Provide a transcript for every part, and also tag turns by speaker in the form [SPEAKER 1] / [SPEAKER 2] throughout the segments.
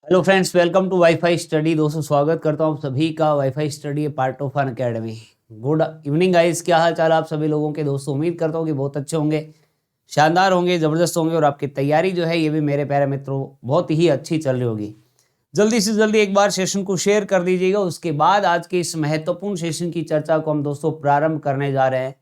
[SPEAKER 1] Hello friends, welcome to WiFi study. दोस्तों, स्वागत करता हूँ सभी का WiFi study part of Unacademy. Good evening guys, क्या हाल चाल आप सभी लोगों के। दोस्तों, उम्मीद करता हूँ कि बहुत अच्छे होंगे, शानदार होंगे, ज़बरदस्त होंगे और आपकी तैयारी जो है ये भी मेरे प्यारे मित्रों बहुत ही अच्छी चल रही होगी। जल्दी से जल्दी एक बार सेशन को शेयर कर दीजिएगा। उसके बाद आज के इस महत्वपूर्ण सेशन की चर्चा को हम दोस्तों प्रारंभ करने जा रहे हैं।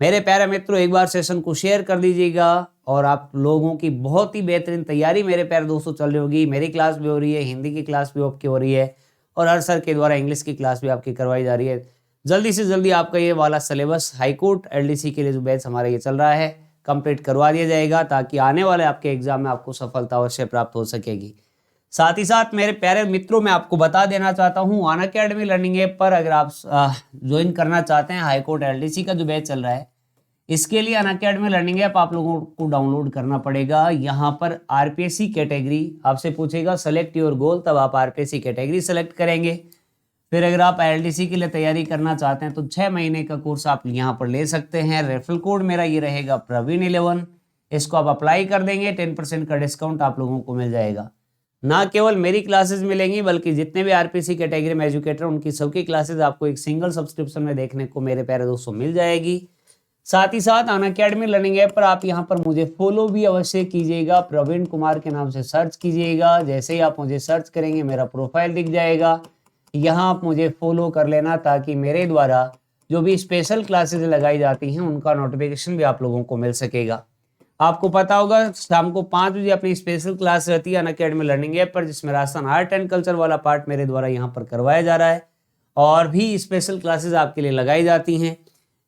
[SPEAKER 1] मेरे प्यारे मित्रों, एक बार सेशन को शेयर कर दीजिएगा और आप लोगों की बहुत ही बेहतरीन तैयारी मेरे प्यारे दोस्तों चल रही होगी। मेरी क्लास भी हो रही है, हिंदी की क्लास भी आपकी हो रही है और हर सर के द्वारा इंग्लिश की क्लास भी आपकी करवाई जा रही है। जल्दी से जल्दी आपका ये वाला सिलेबस हाईकोर्ट एलडीसी के लिए जो बैच हमारा ये चल रहा है कंप्लीट करवा दिया जाएगा, ताकि आने वाले आपके एग्जाम में आपको सफलता अवश्य प्राप्त हो सकेगी। साथ ही साथ मेरे प्यारे मित्रों, मैं आपको बता देना चाहता हूँ, अन अकेडमी लर्निंग ऐप पर अगर आप ज्वाइन करना चाहते हैं हाईकोर्ट एलडीसी का जो बैच चल रहा है, इसके लिए अन अकेडमी लर्निंग ऐप आप लोगों को डाउनलोड करना पड़ेगा। यहाँ पर आरपीएससी कैटेगरी आपसे पूछेगा, सेलेक्ट योर गोल, तब आप आरपीएससी कैटेगरी सेलेक्ट करेंगे। फिर अगर आप एलडीसी के लिए तैयारी करना चाहते हैं तो 6 महीने का कोर्स आप यहाँ पर ले सकते हैं। रेफरल कोड मेरा ये रहेगा प्रवीण11। इसको आप अप्लाई कर देंगे, 10% का डिस्काउंट आप लोगों को मिल जाएगा। ना केवल मेरी क्लासेस मिलेंगी बल्कि जितने भी आरपीएससी कैटेगरी में एजुकेटर उनकी सबकी क्लासेस आपको एक सिंगल सब्सक्रिप्शन में देखने को मेरे प्यारे दोस्तों मिल जाएगी। साथ ही साथ अन अकेडमी लर्निंग ऐप पर आप यहाँ पर मुझे फॉलो भी अवश्य कीजिएगा। प्रवीण कुमार के नाम से सर्च कीजिएगा। जैसे ही आप मुझे सर्च करेंगे मेरा प्रोफाइल दिख जाएगा, यहाँ आप मुझे फॉलो कर लेना, ताकि मेरे द्वारा जो भी स्पेशल क्लासेस लगाई जाती हैं उनका नोटिफिकेशन भी आप लोगों को मिल सकेगा। आपको पता होगा शाम को 5 बजे अपनी स्पेशल क्लास रहती है अन अकेडमी लर्निंग ऐप पर, जिसमें राजस्थान आर्ट एंड कल्चर वाला पार्ट मेरे द्वारा यहाँ पर करवाया जा रहा है और भी स्पेशल क्लासेस आपके लिए लगाई जाती हैं।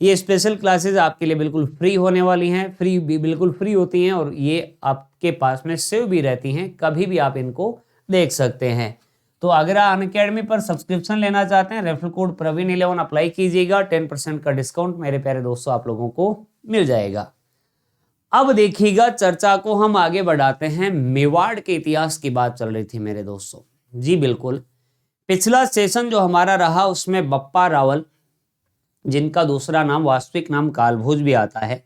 [SPEAKER 1] ये स्पेशल क्लासेस आपके लिए बिल्कुल फ्री होने वाली हैं, फ्री भी बिल्कुल फ्री होती हैं और ये आपके पास में सेव भी रहती हैं, कभी भी आप इनको देख सकते हैं। तो अगर आप अन अकेडमी पर सब्सक्रिप्शन लेना चाहते हैं, रेफरल कोड प्रवीण11 अप्लाई कीजिएगा, 10% का डिस्काउंट मेरे प्यारे दोस्तों आप लोगों को मिल जाएगा। अब देखिएगा, चर्चा को हम आगे बढ़ाते हैं। मेवाड़ के इतिहास की बात चल रही थी मेरे दोस्तों। जी बिल्कुल, पिछला सेशन जो हमारा रहा उसमें बप्पा रावल, जिनका दूसरा नाम वास्तविक नाम कालभोज भी आता है,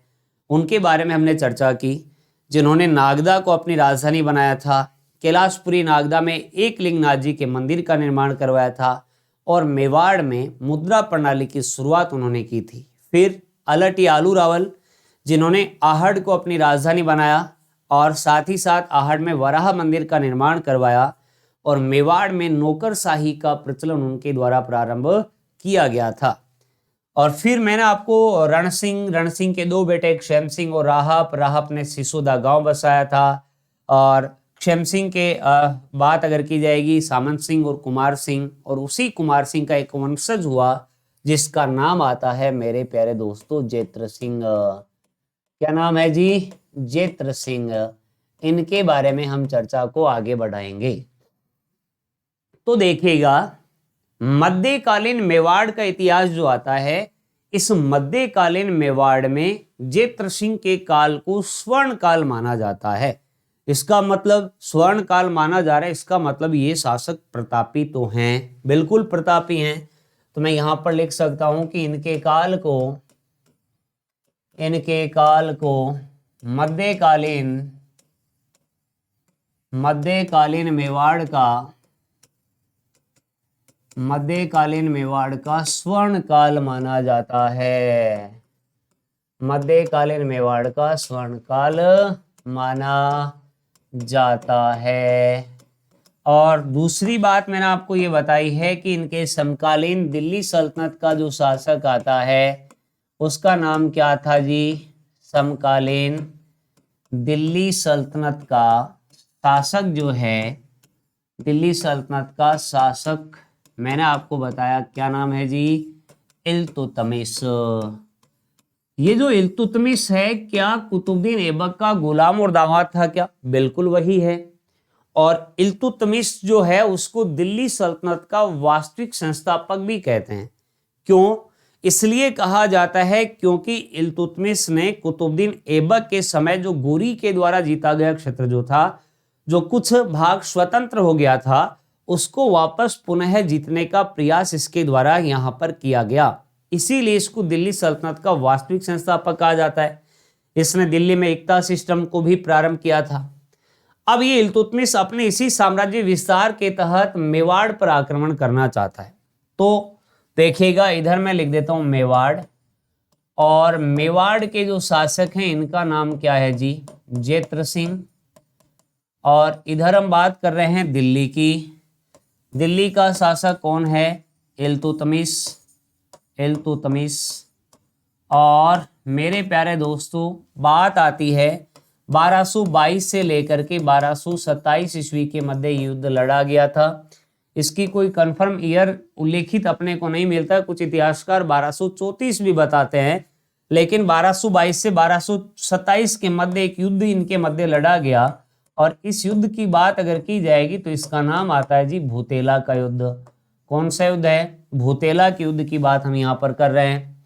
[SPEAKER 1] उनके बारे में हमने चर्चा की, जिन्होंने नागदा को अपनी राजधानी बनाया था। कैलाशपुरी नागदा में एक लिंगनाथ जी के मंदिर का निर्माण करवाया था और मेवाड़ में मुद्रा प्रणाली की शुरुआत उन्होंने की थी। फिर अलटियालू रावल, जिन्होंने आहड़ को अपनी राजधानी बनाया और साथ ही साथ आहड़ में वराह मंदिर का निर्माण करवाया और मेवाड़ में नौकरशाही का प्रचलन उनके द्वारा प्रारंभ किया गया था। और फिर मैंने आपको रण सिंह के 2 बेटे क्षेम सिंह और राहप ने सिसोदा गांव बसाया था। और क्षेम सिंह के बात अगर की जाएगी, सामंत सिंह और कुमार सिंह, और उसी कुमार सिंह का एक वंशज हुआ जिसका नाम आता है मेरे प्यारे दोस्तों जेत्र सिंह। क्या नाम है जी? जेत्र सिंह। इनके बारे में हम चर्चा को आगे बढ़ाएंगे। तो देखिएगा, मध्यकालीन मेवाड़ का इतिहास जो आता है, इस मध्यकालीन मेवाड़ में जेत्र सिंह के काल को स्वर्ण काल माना जाता है। इसका मतलब स्वर्ण काल माना जा रहा है, इसका मतलब ये शासक प्रतापी तो हैं, बिल्कुल प्रतापी हैं। तो मैं यहां पर लिख सकता हूं कि इनके काल को मध्यकालीन मेवाड़ का स्वर्ण काल माना जाता है। मध्यकालीन मेवाड़ का स्वर्ण काल माना जाता है। और दूसरी बात मैंने आपको ये बताई है कि इनके समकालीन दिल्ली सल्तनत का जो शासक आता है उसका नाम क्या था जी? समकालीन दिल्ली सल्तनत का शासक जो है, दिल्ली सल्तनत का शासक मैंने आपको बताया क्या नाम है जी? इल्तुतमिश। ये जो इल्तुतमिश है, क्या कुतुबुद्दीन ऐबक का गुलाम और दामाद था क्या? बिल्कुल वही है। और इल्तुतमिश जो है उसको दिल्ली सल्तनत का वास्तविक संस्थापक भी कहते हैं। क्यों? इसलिए कहा जाता है क्योंकि इल्तुतमिश ने कुतुबुद्दीन ऐबक के समय जो गोरी के द्वारा जीता गया क्षेत्र जो था, जो कुछ भाग स्वतंत्र हो गया था, उसको वापस पुनः जीतने का प्रयास इसके द्वारा यहां पर किया गया। इसीलिए इसको दिल्ली सल्तनत का वास्तविक संस्थापक कहा जाता है। इसने दिल्ली में एकता सिस्टम को भी प्रारंभ किया था। अब ये इल्तुतमिश अपने इसी साम्राज्य विस्तार के तहत मेवाड़ पर आक्रमण करना चाहता है। तो देखिएगा, इधर मैं लिख देता हूं मेवाड़, और मेवाड़ के जो शासक हैं इनका नाम क्या है जी, जेत्र सिंह। और इधर हम बात कर रहे हैं दिल्ली की। दिल्ली का शासक कौन है, इल्तुतमिश। इल्तुतमिश। और मेरे प्यारे दोस्तों, बात आती है 1222 से लेकर के 1227 ईस्वी के मध्य युद्ध लड़ा गया था। इसकी कोई कंफर्म ईयर उल्लेखित अपने को नहीं मिलता, कुछ इतिहासकार 1234 भी बताते हैं, लेकिन 1222 से 1227 के मध्य एक युद्ध इनके मध्य लड़ा गया। और इस युद्ध की बात अगर की जाएगी तो इसका नाम आता है जी भूतेला का युद्ध। कौन सा युद्ध है, भूतेला के युद्ध की बात हम यहाँ पर कर रहे हैं।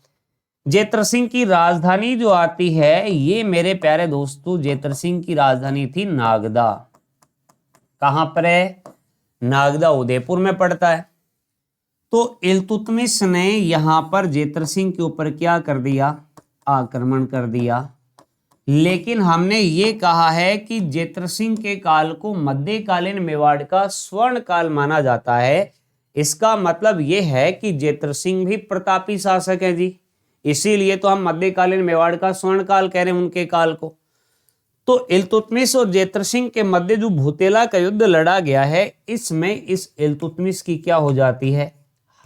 [SPEAKER 1] जेत्र सिंह की राजधानी जो आती है, ये मेरे प्यारे दोस्तों जेत्र सिंह की राजधानी थी नागदा। कहां पर है, नागदा उदयपुर में पड़ता है। तो इल्तुतमिश ने यहां पर जेत्र सिंह के ऊपर क्या कर दिया, आक्रमण कर दिया। लेकिन हमने ये कहा है कि जेत्र सिंह के काल को मध्यकालीन मेवाड़ का स्वर्ण काल माना जाता है। इसका मतलब यह है कि जेत्र सिंह भी प्रतापी शासक है जी, इसीलिए तो हम मध्यकालीन मेवाड़ का स्वर्ण काल कह रहे हैं उनके काल को। तो इल्तुतमिश और जेत्र सिंह के मध्य जो भूतेला का युद्ध लड़ा गया है, इसमें इस इल्तुतमिश की क्या हो जाती है,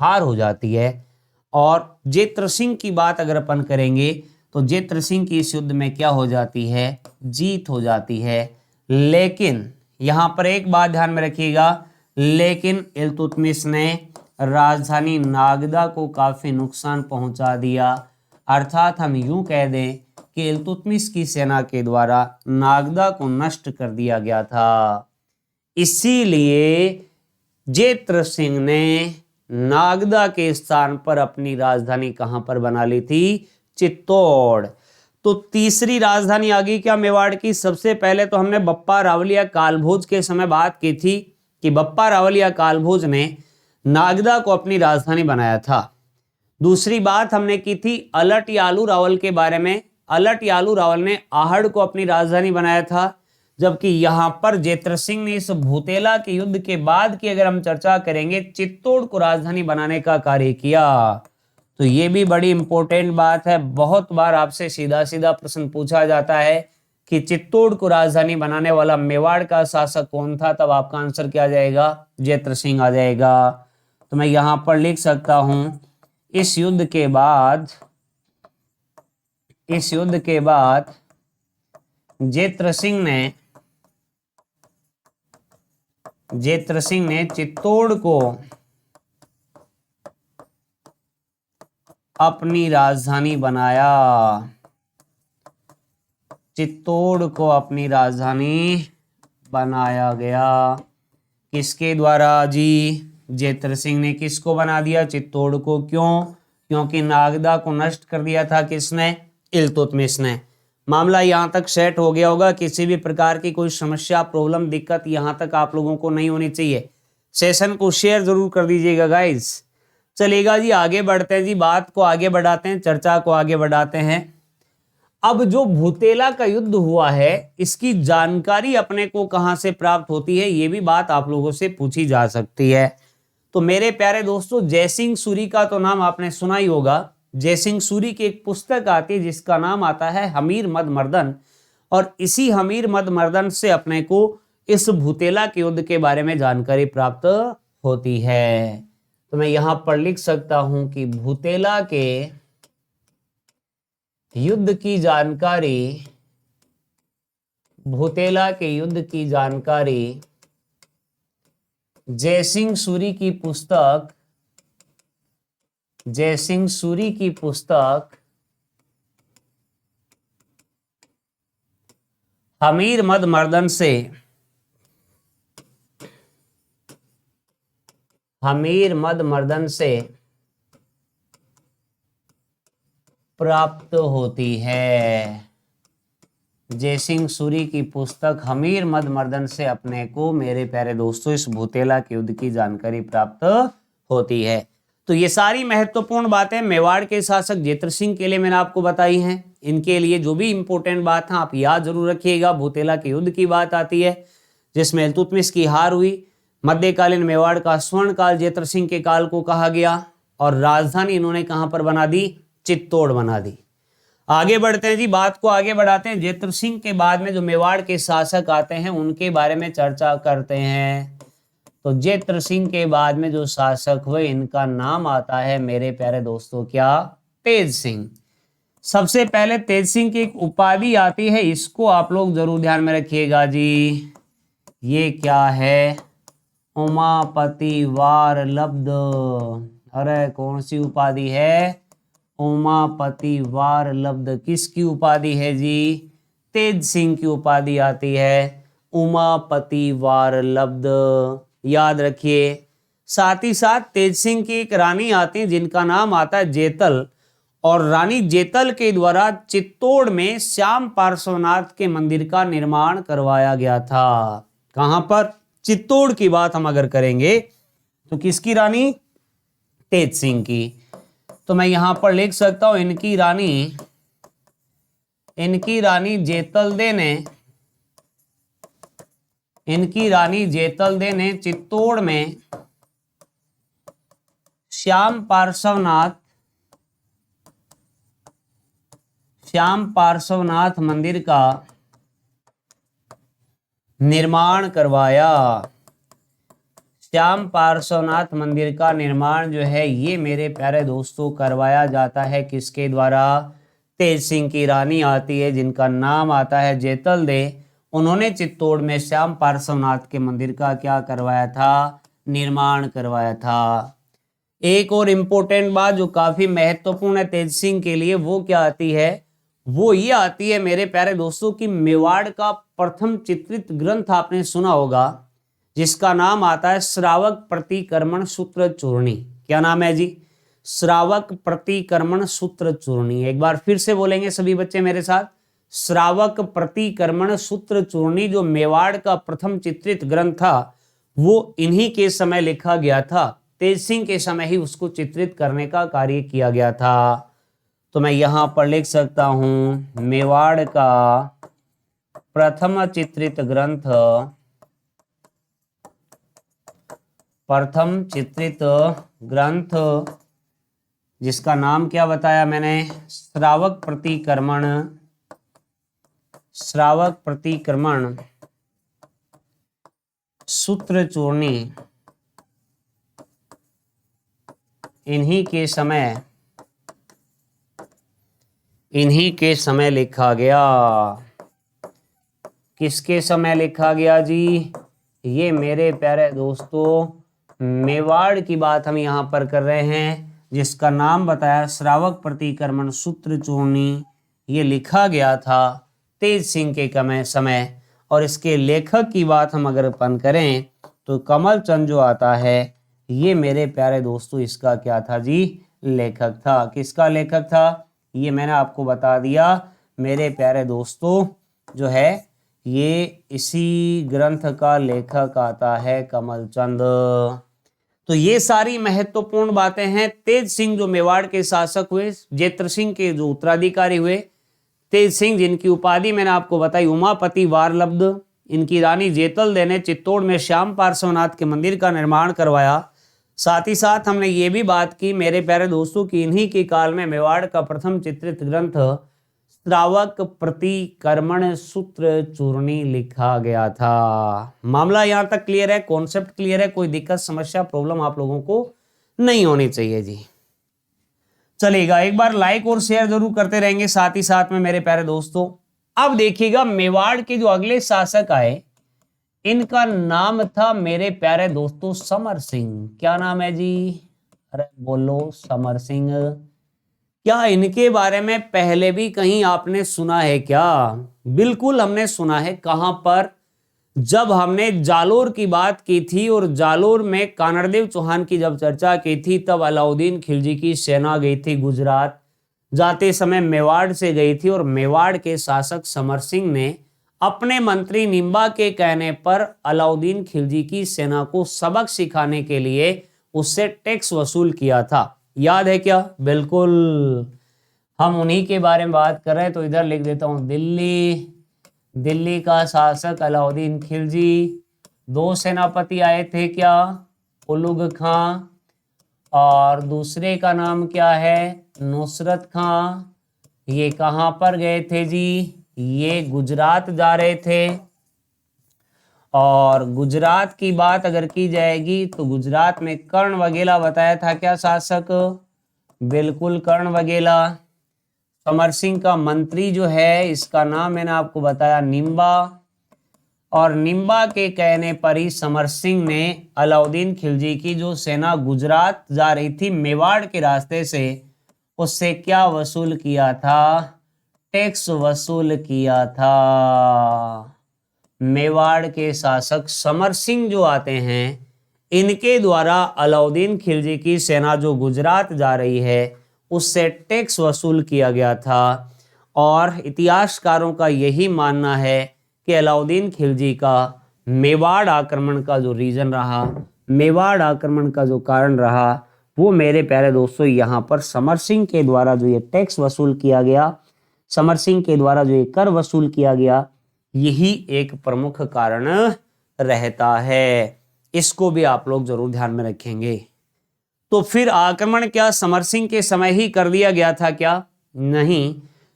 [SPEAKER 1] हार हो जाती है। और जेत्र सिंह की बात अगर अपन करेंगे तो जेत्र सिंह की इस युद्ध में क्या हो जाती है, जीत हो जाती है। लेकिन यहां पर एक बात ध्यान में रखिएगा, लेकिन इल्तुतमिश ने राजधानी नागदा को काफी नुकसान पहुंचा दिया। अर्थात हम यूं कह दें कि इल्तुतमिश की सेना के द्वारा नागदा को नष्ट कर दिया गया था। इसीलिए जेत्र सिंह ने नागदा के स्थान पर अपनी राजधानी कहां पर बना ली थी, चित्तौड़। तो तीसरी राजधानी आ गई क्या मेवाड़ की। सबसे पहले तो हमने बप्पा रावलिया कालभोज के समय बात की थी कि बप्पा रावलिया कालभोज ने नागदा को अपनी राजधानी बनाया था। दूसरी बात हमने की थी अलट यालू रावल के बारे में। अलट यालू रावल ने आहड़ को अपनी राजधानी बनाया था, जबकि यहां पर जेत्र सिंह ने इस भूतेला के युद्ध के बाद की अगर हम चर्चा करेंगे, चित्तौड़ को राजधानी बनाने का कार्य किया। तो ये भी बड़ी इंपॉर्टेंट बात है। बहुत बार आपसे सीधा सीधा प्रश्न पूछा जाता है कि चित्तौड़ को राजधानी बनाने वाला मेवाड़ का शासक कौन था, तब आपका आंसर क्या आ जाएगा, जेत्र सिंह आ जाएगा। तो मैं यहां पर लिख सकता हूं, इस युद्ध के बाद जेत्र सिंह ने चित्तौड़ को अपनी राजधानी बनाया। चित्तौड़ को अपनी राजधानी बनाया गया। किसके द्वारा जी, जेत्र सिंह ने किसको बना दिया, चित्तौड़ को। क्यों, क्योंकि नागदा को नष्ट कर दिया था किसने, इल्तुतमिश ने। मामला यहां तक सेट हो गया होगा। किसी भी प्रकार की कोई समस्या, प्रॉब्लम, दिक्कत यहां तक आप लोगों को नहीं होनी चाहिए। सेशन को शेयर जरूर कर दीजिएगा गाइस। चलेगा जी, आगे बढ़ते हैं जी, बात को आगे बढ़ाते हैं, चर्चा को आगे बढ़ाते हैं। अब जो भूतेला का युद्ध हुआ है, इसकी जानकारी अपने को कहां से प्राप्त होती है, ये भी बात आप लोगों से पूछी जा सकती है। तो मेरे प्यारे दोस्तों, जयसिंह सूरी का तो नाम आपने सुना ही होगा। जयसिंह सूरी की एक पुस्तक आती है जिसका नाम आता है हमीर मद मर्दन, और इसी हमीर मद मर्दन से अपने को इस भूतेला के युद्ध के बारे में जानकारी प्राप्त होती है। तो मैं यहां पर लिख सकता हूं कि भूतेला के युद्ध की जानकारी जयसिंह सूरी की पुस्तक हमीर मद मर्दन से प्राप्त होती है। जयसिंह सूरी की पुस्तक हमीर मद मर्दन से अपने को, मेरे प्यारे दोस्तों, इस भूतेला के युद्ध की जानकारी प्राप्त होती है। तो ये सारी महत्वपूर्ण बातें मेवाड़ के शासक जेत्र सिंह के लिए मैंने आपको बताई हैं। इनके लिए जो भी इंपॉर्टेंट बात है आप याद जरूर रखिएगा। भूतेला के युद्ध की बात आती है, जिसमें इल्तुतमिश की हार हुई। मध्यकालीन मेवाड़ का स्वर्ण काल जेतर सिंह के काल को कहा गया और राजधानी इन्होंने कहां पर बना दी? चित्तौड़ बना दी। आगे बढ़ते हैं जी, बात को आगे बढ़ाते हैं। जेतर सिंह के बाद में जो मेवाड़ के शासक आते हैं उनके बारे में चर्चा करते हैं। तो जेतर सिंह के बाद में जो शासक हुए इनका नाम आता है मेरे प्यारे दोस्तों क्या? तेज सिंह। सबसे पहले तेज सिंह की एक उपाधि आती है, इसको आप लोग जरूर ध्यान में रखिएगा जी। ये क्या है? उमापति वारलब्ध। अरे कौन सी उपाधि है? उमापति वारलब्ध। किसकी उपाधि है जी? तेज सिंह की उपाधि आती है, उमापति वारलब्ध, याद रखिए। साथ ही साथ तेज सिंह की एक रानी आती है जिनका नाम आता है जेतल, और रानी जेतल के द्वारा चित्तौड़ में श्याम पार्श्वनाथ के मंदिर का निर्माण करवाया गया था। कहां पर? चित्तौड़ की बात हम अगर करेंगे तो किसकी रानी? तेज सिंह की। तो मैं यहां पर लिख सकता हूं इनकी रानी जेतल दे ने चित्तौड़ में श्याम पार्श्वनाथ मंदिर का निर्माण करवाया। श्याम पार्श्वनाथ मंदिर का निर्माण जो है ये मेरे प्यारे दोस्तों करवाया जाता है किसके द्वारा? तेज सिंह की रानी आती है जिनका नाम आता है जेतल दे। उन्होंने चित्तौड़ में श्याम पार्श्वनाथ के मंदिर का क्या करवाया था? निर्माण करवाया था। एक और इम्पोर्टेंट बात जो काफी महत्वपूर्ण है तेज सिंह के लिए, वो क्या आती है? वो ये आती है मेरे प्यारे दोस्तों की मेवाड़ का प्रथम चित्रित ग्रंथ आपने सुना होगा जिसका नाम आता है श्रावक प्रतिक्रमण सूत्र चूर्णी। क्या नाम है जी? श्रावक प्रतिक्रमण सूत्र चूर्णी। एक बार फिर से बोलेंगे सभी बच्चे मेरे साथ, श्रावक प्रतिक्रमण सूत्र चूर्णी जो मेवाड़ का प्रथम चित्रित ग्रंथ था वो इन्हीं के समय लिखा गया था। तेज सिंह के समय ही उसको चित्रित करने का कार्य किया गया था। तो मैं यहां पर लिख सकता हूं मेवाड़ का प्रथम चित्रित ग्रंथ जिसका नाम क्या बताया मैंने? श्रावक प्रतिक्रमण सूत्र चूर्णी इन्हीं के समय लिखा गया। किसके समय लिखा गया जी? ये मेरे प्यारे दोस्तों मेवाड़ की बात हम यहाँ पर कर रहे हैं जिसका नाम बताया श्रावक प्रतिक्रमण सूत्र चूर्णी। ये लिखा गया था तेज सिंह के समय। और इसके लेखक की बात हम अगर अपन करें तो कमल चंद जो आता है ये मेरे प्यारे दोस्तों इसका क्या था जी? लेखक था। किसका लेखक था? ये मैंने आपको बता दिया मेरे प्यारे दोस्तों, जो है ये इसी ग्रंथ का लेखक आता है कमल चंद। तो ये सारी महत्वपूर्ण बातें हैं। तेज सिंह जो मेवाड़ के शासक हुए, जेतर सिंह के जो उत्तराधिकारी हुए, तेज सिंह जिनकी उपाधि मैंने आपको बताई उमापति वारलब्ध, इनकी रानी जेतल दे ने चित्तौड़ में श्याम पार्श्वनाथ के मंदिर का निर्माण करवाया। साथ ही साथ हमने ये भी बात की मेरे प्यारे दोस्तों की इन्हीं के काल में मेवाड़ का प्रथम चित्रित ग्रंथ श्रावक प्रतिक्रमण सूत्र चूर्णी लिखा गया था। मामला यहां तक क्लियर है? कॉन्सेप्ट क्लियर है? कोई दिक्कत समस्या प्रॉब्लम आप लोगों को नहीं होनी चाहिए जी। चलेगा, एक बार लाइक और शेयर जरूर करते रहेंगे साथ ही साथ में मेरे प्यारे दोस्तों। अब देखिएगा मेवाड़ के जो अगले शासक आए इनका नाम था मेरे प्यारे दोस्तों समर सिंह। क्या नाम है जी? अरे बोलो, समर सिंह। क्या इनके बारे में पहले भी कहीं आपने सुना है क्या? बिल्कुल हमने सुना है। कहां पर? जब हमने जालोर की बात की थी और जालोर में कानड़देव चौहान की जब चर्चा की थी तब अलाउद्दीन खिलजी की सेना गई थी गुजरात, जाते समय मेवाड़ से गई थी और मेवाड़ के शासक समर सिंह ने अपने मंत्री निम्बा के कहने पर अलाउद्दीन खिलजी की सेना को सबक सिखाने के लिए उससे टैक्स वसूल किया था। याद है क्या? बिल्कुल, हम उन्हीं के बारे में बात कर रहे हैं। तो इधर लिख देता हूं दिल्ली का शासक अलाउद्दीन खिलजी, दो सेनापति आए थे, क्या? उलुग खां, और दूसरे का नाम क्या है? नुसरत खां। ये कहाँ पर गए थे जी? ये गुजरात जा रहे थे। और गुजरात की बात अगर की जाएगी तो गुजरात में कर्ण वगेला बताया था क्या शासक? बिल्कुल कर्ण वगेला। समर सिंह का मंत्री जो है इसका नाम मैंने आपको बताया निम्बा, और निम्बा के कहने पर ही समर सिंह ने अलाउद्दीन खिलजी की जो सेना गुजरात जा रही थी मेवाड़ के रास्ते से, उससे क्या वसूल किया था? टैक्स वसूल किया था। मेवाड़ के शासक समर सिंह जो आते हैं, इनके द्वारा अलाउद्दीन खिलजी की सेना जो गुजरात जा रही है उससे टैक्स वसूल किया गया था। और इतिहासकारों का यही मानना है कि अलाउद्दीन खिलजी का मेवाड़ आक्रमण का जो रीजन रहा, मेवाड़ आक्रमण का जो कारण रहा, वो मेरे प्यारे दोस्तों यहाँ पर समर सिंह के द्वारा जो ये टैक्स वसूल किया गया, समर सिंह के द्वारा जो ये कर वसूल किया गया, यही एक प्रमुख कारण रहता है। इसको भी आप लोग जरूर ध्यान में रखेंगे। तो फिर आक्रमण क्या समर सिंह के समय ही कर दिया गया था क्या? नहीं,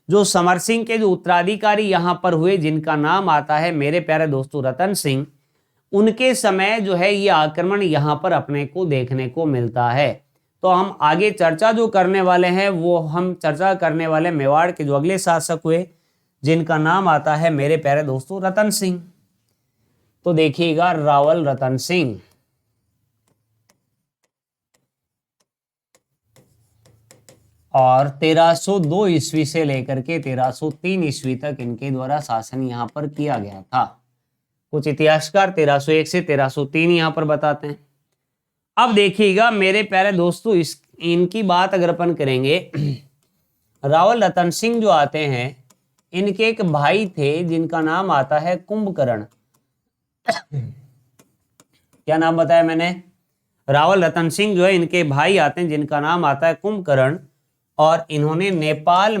[SPEAKER 1] जो समर सिंह के जो उत्तराधिकारी यहां पर हुए, जिनका नाम आता है मेरे प्यारे दोस्तों रतन सिंह, उनके समय जो है ये आक्रमण यहां पर अपने को देखने को मिलता है। तो हम आगे चर्चा जो करने वाले हैं वो हम चर्चा करने वाले मेवाड़ के जो अगले शासक हुए, जिनका नाम आता है मेरे प्यारे दोस्तों रतन सिंह। तो देखिएगा रावल रतन सिंह। और 1302 ईस्वी से लेकर के 1303 ईस्वी तक इनके द्वारा शासन यहाँ पर किया गया था। कुछ इतिहासकार 1301 से 1303 यहाँ पर बताते हैं। अब देखिएगा मेरे प्यारे दोस्तों, इनकी बात अगर अपन करेंगे, रावल रतन सिंह जो आते हैं, इनके एक भाई थे जिनका नाम आता है कुंभकर्ण। क्या नाम बताया मैंने? रावल रतन सिंह जो है, इनके भाई आते हैं जिनका नाम आता है कुंभकर्ण, और इन्होंने नेपाल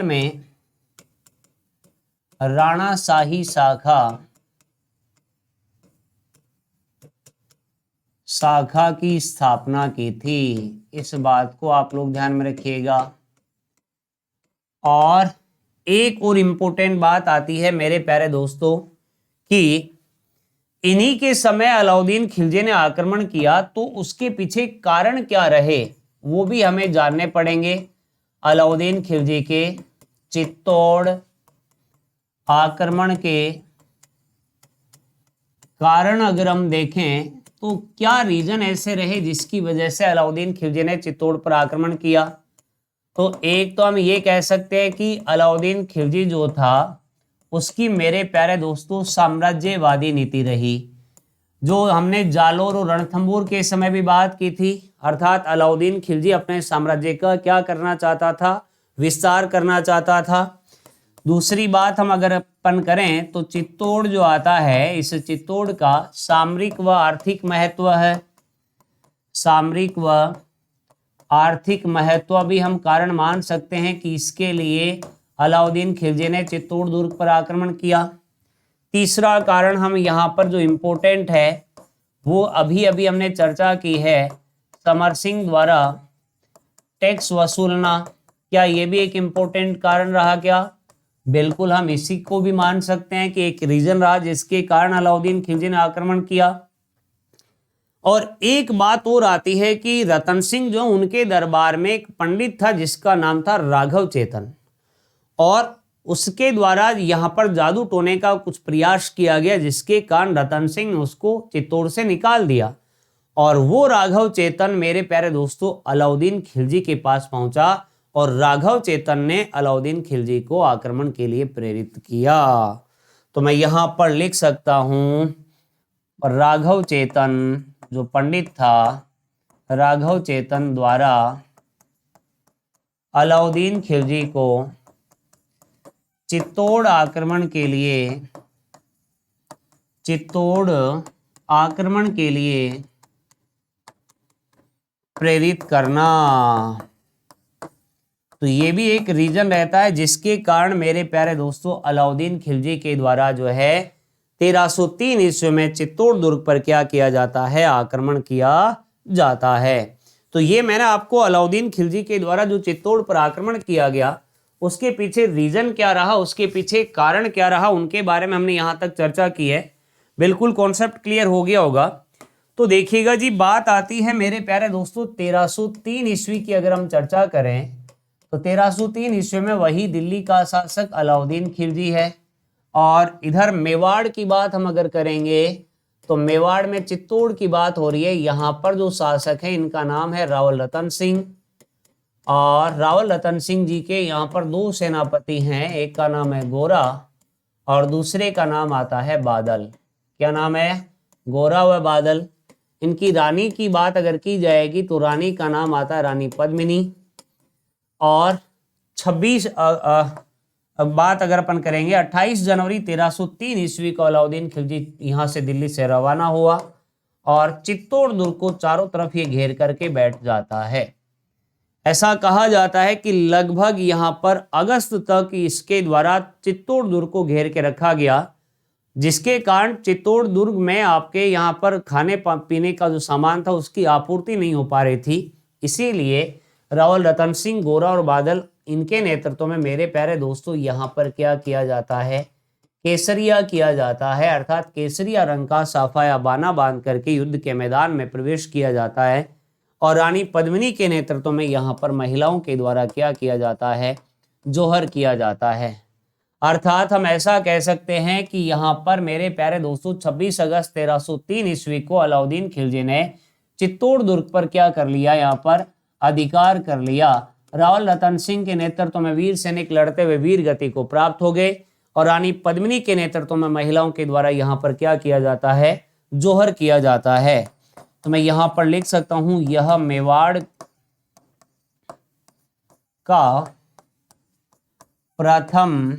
[SPEAKER 1] में राणा शाही शाखा की स्थापना की थी। इस बात को आप लोग ध्यान में रखिएगा। और एक और इंपॉर्टेंट बात आती है मेरे प्यारे दोस्तों कि इन्हीं के समय अलाउद्दीन खिलजी ने आक्रमण किया, तो उसके पीछे कारण क्या रहे वो भी हमें जानने पड़ेंगे। अलाउद्दीन खिलजी के चित्तौड़ आक्रमण के कारण अगर हम देखें तो क्या रीजन ऐसे रहे जिसकी वजह से अलाउद्दीन खिलजी ने चित्तौड़ पर आक्रमण किया? तो एक तो हम ये कह सकते हैं कि अलाउद्दीन खिलजी जो था उसकी मेरे प्यारे दोस्तों साम्राज्यवादी नीति रही, जो हमने जालोर और रणथंबोर के समय भी बात की थी। अर्थात अलाउद्दीन खिलजी अपने साम्राज्य का क्या करना चाहता था? विस्तार करना चाहता था। दूसरी बात हम अगर अपन करें तो चित्तौड़ जो आता है, इस चित्तौड़ का सामरिक व आर्थिक महत्व है। सामरिक व आर्थिक महत्व भी हम कारण मान सकते हैं कि इसके लिए अलाउद्दीन खिलजी ने चित्तौड़ दुर्ग पर आक्रमण किया। तीसरा कारण हम यहाँ पर जो इम्पोर्टेंट है वो अभी अभी हमने चर्चा की है, समर सिंह द्वारा टैक्स वसूलना। क्या ये भी एक इम्पोर्टेंट कारण रहा क्या? बिल्कुल, हम इसी को भी मान सकते हैं कि एक रीजन रहा जिसके कारण अलाउद्दीन खिलजी ने आक्रमण किया। और एक बात और आती है कि रतन सिंह जो उनके दरबार में एक पंडित था जिसका नाम था राघव चेतन, और उसके द्वारा यहाँ पर जादू टोने का कुछ प्रयास किया गया, जिसके कारण रतन सिंह ने उसको चित्तौड़ से निकाल दिया। और वो राघव चेतन मेरे प्यारे दोस्तों अलाउद्दीन खिलजी के पास पहुंचा, और राघव चेतन ने अलाउद्दीन खिलजी को आक्रमण के लिए प्रेरित किया। तो मैं यहाँ पर लिख सकता हूं, राघव चेतन जो पंडित था, राघव चेतन द्वारा अलाउद्दीन खिलजी को चित्तौड़ आक्रमण के लिए प्रेरित करना। तो ये भी एक रीजन रहता है जिसके कारण मेरे प्यारे दोस्तों अलाउद्दीन खिलजी के द्वारा जो है 1303 ईस्वी में चित्तौड़ दुर्ग पर क्या किया जाता है, आक्रमण किया जाता है। तो ये मैंने आपको अलाउद्दीन खिलजी के द्वारा जो चित्तौड़ पर आक्रमण किया गया उसके पीछे रीजन क्या रहा, उसके पीछे कारण क्या रहा, उनके बारे में हमने यहाँ तक चर्चा की है। बिल्कुल कॉन्सेप्ट क्लियर हो गया होगा। तो देखिएगा जी, बात आती है मेरे प्यारे दोस्तों 1303 ईस्वी की अगर हम चर्चा करें तो 1303 ईस्वी में वही दिल्ली का शासक अलाउद्दीन खिलजी है। और इधर मेवाड़ की बात हम अगर करेंगे तो मेवाड़ में चित्तौड़ की बात हो रही है। यहाँ पर जो शासक है इनका नाम है रावल रतन सिंह। और रावल रतन सिंह जी के यहाँ पर दो सेनापति हैं, एक का नाम है गोरा और दूसरे का नाम आता है बादल। क्या नाम है, गोरा व बादल। इनकी रानी की बात अगर की जाएगी तो रानी का नाम आता है रानी पद्मिनी। और 26 बात अगर अपन करेंगे 28 जनवरी 1303 ईस्वी को अलाउद्दीन खिलजी यहाँ से दिल्ली से रवाना हुआ और चित्तौड़ दुर्ग को चारों तरफ ये घेर करके बैठ जाता है। ऐसा कहा जाता है कि लगभग यहाँ पर अगस्त तक इसके द्वारा चित्तौड़ दुर्ग को घेर के रखा गया, जिसके कारण चित्तौड़ दुर्ग में आपके यहाँ पर खाने पीने का जो सामान था उसकी आपूर्ति नहीं हो पा रही थी। इसीलिए रावल रतन सिंह, गोरा और बादल, इनके नेतृत्व में मेरे प्यारे दोस्तों यहाँ पर क्या किया जाता है, केसरिया किया जाता है। अर्थात केसरिया रंग का साफा या बाना बांध करके युद्ध के मैदान में प्रवेश किया जाता है। और रानी पद्मिनी के नेतृत्व में यहाँ पर महिलाओं के द्वारा क्या किया जाता है, जोहर किया जाता है। अर्थात हम ऐसा कह सकते हैं कि यहाँ पर मेरे प्यारे दोस्तों 26 अगस्त 1303 ईस्वी को अलाउद्दीन खिलजी ने चित्तौड़ दुर्ग पर क्या कर लिया, यहाँ पर अधिकार कर लिया। रावल रतन सिंह के नेतृत्व में वीर सैनिक लड़ते हुए वीर गति को प्राप्त हो गए और रानी पद्मिनी के नेतृत्व में महिलाओं के द्वारा यहाँ पर क्या किया जाता है, जोहर किया जाता है। तो मैं यहाँ पर लिख सकता हूं, यह मेवाड़ का प्रथम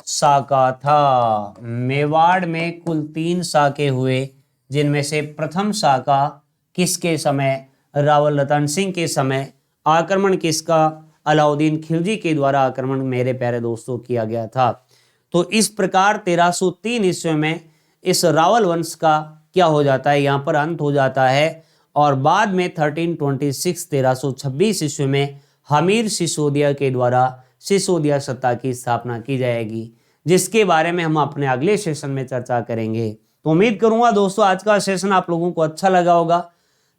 [SPEAKER 1] साका था। मेवाड़ में कुल 3 साके हुए, जिनमें से प्रथम साका किसके समय, रावल रतन सिंह के समय। आक्रमण किसका, अलाउद्दीन खिलजी के द्वारा आक्रमण मेरे प्यारे दोस्तों किया गया था। तो इस प्रकार 1303 ईस्वी में इस रावल वंश का क्या हो जाता है, यहाँ पर अंत हो जाता है। और बाद में 1326 ईस्वी में हमीर सिसोदिया के द्वारा सिसोदिया सत्ता की स्थापना की जाएगी, जिसके बारे में हम अपने अगले सेशन में चर्चा करेंगे। तो उम्मीद करूंगा दोस्तों आज का सेशन आप लोगों को अच्छा लगा होगा।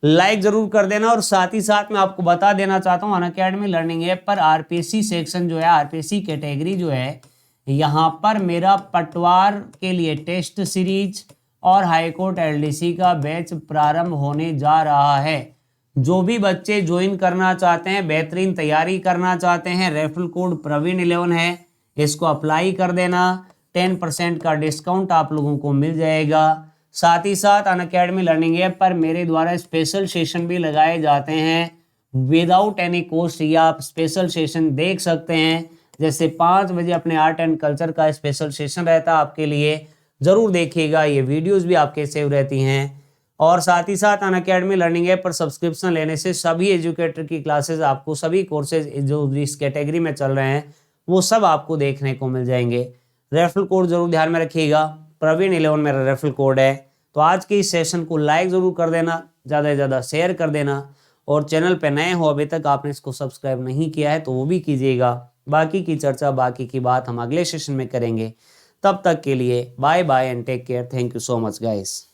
[SPEAKER 1] लाइक जरूर कर देना और साथ ही साथ मैं आपको बता देना चाहता हूँ अनअकैडमी लर्निंग ऐप पर आरपीसी सेक्शन जो है, आरपीसी कैटेगरी जो है, यहाँ पर मेरा पटवार के लिए टेस्ट सीरीज और हाईकोर्ट एलडीसी का बैच प्रारंभ होने जा रहा है। जो भी बच्चे ज्वाइन करना चाहते हैं, बेहतरीन तैयारी करना चाहते हैं, रेफरल कोड प्रवीण 11 है, इसको अप्लाई कर देना। 10% का डिस्काउंट आप लोगों को मिल जाएगा। साथ ही साथ अनअकैडमी लर्निंग ऐप पर मेरे द्वारा स्पेशल सेशन भी लगाए जाते हैं विदाउट एनी कॉस्ट, या आप स्पेशल सेशन देख सकते हैं। जैसे 5 बजे अपने आर्ट एंड कल्चर का स्पेशल सेशन रहता है आपके लिए, जरूर देखिएगा। ये वीडियोस भी आपके सेव रहती हैं। और साथ ही साथ अनअकैडमी लर्निंग ऐप पर सब्सक्रिप्शन लेने से सभी एजुकेटर की क्लासेस आपको, सभी कोर्सेज जो इस कैटेगरी में चल रहे हैं वो सब आपको देखने को मिल जाएंगे। रेफरल कोड जरूर ध्यान में रखिएगा, प्रवीण 11 मेरा रेफरल कोड है। तो आज के इस सेशन को लाइक जरूर कर देना, ज़्यादा से ज़्यादा शेयर कर देना। और चैनल पे नए हो, अभी तक आपने इसको सब्सक्राइब नहीं किया है तो वो भी कीजिएगा। बाकी की चर्चा, बाकी की बात हम अगले सेशन में करेंगे। तब तक के लिए bye bye and take care. Thank you so much guys.